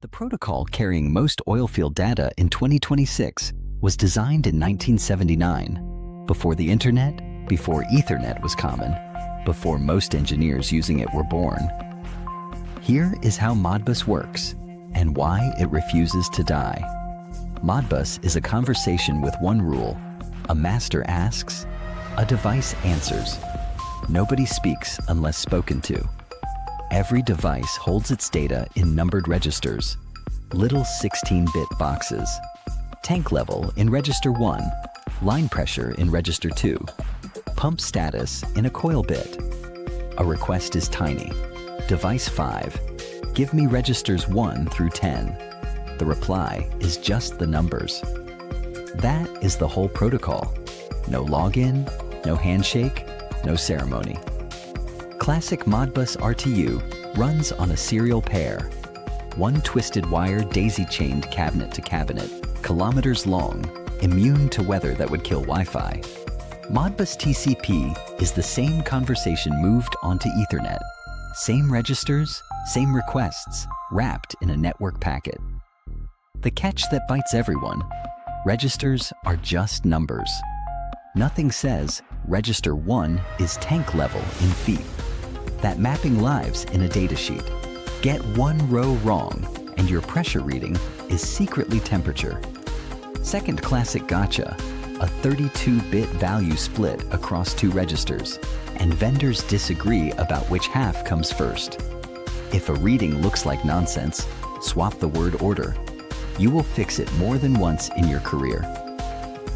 The protocol carrying most oilfield data in 2026 was designed in 1979, before the internet, before Ethernet was common, before most engineers using it were born. Here is how Modbus works and why it refuses to die. Modbus is a conversation with one rule. A master asks, a device answers. Nobody speaks unless spoken to. Every device holds its data in numbered registers, little 16-bit boxes. Tank level in register 1, line pressure in register 2, pump status in a coil bit. A request is tiny. Device 5, give me registers 1 through 10. The reply is just the numbers. That is the whole protocol. No login, no handshake, no ceremony. Classic Modbus RTU runs on a serial pair. One twisted wire daisy-chained cabinet to cabinet, kilometers long, immune to weather that would kill Wi-Fi. Modbus TCP is the same conversation moved onto Ethernet. Same registers, same requests, wrapped in a network packet. The catch that bites everyone: registers are just numbers. Nothing says register 1 is tank level in feet. That mapping lives in a datasheet. Get one row wrong, and your pressure reading is secretly temperature. Second classic gotcha, a 32-bit value split across two registers, and vendors disagree about which half comes first. If a reading looks like nonsense, swap the word order. You will fix it more than once in your career.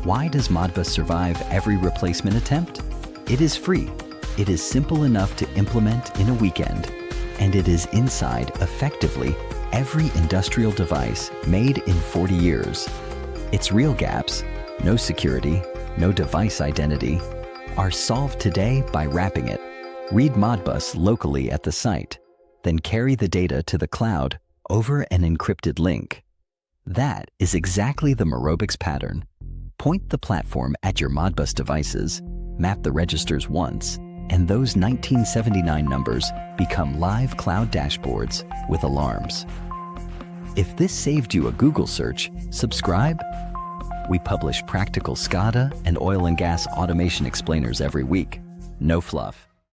Why does Modbus survive every replacement attempt? It is free. It is simple enough to implement in a weekend, and it is inside effectively every industrial device made in 40 years. Its real gaps, no security, no device identity, are solved today by wrapping it. Read Modbus locally at the site, then carry the data to the cloud over an encrypted link. That is exactly the Merobix pattern. Point the platform at your Modbus devices, map the registers once, and those 1979 numbers become live cloud dashboards with alarms. If this saved you a Google search, subscribe. We publish practical SCADA and oil and gas automation explainers every week. No fluff.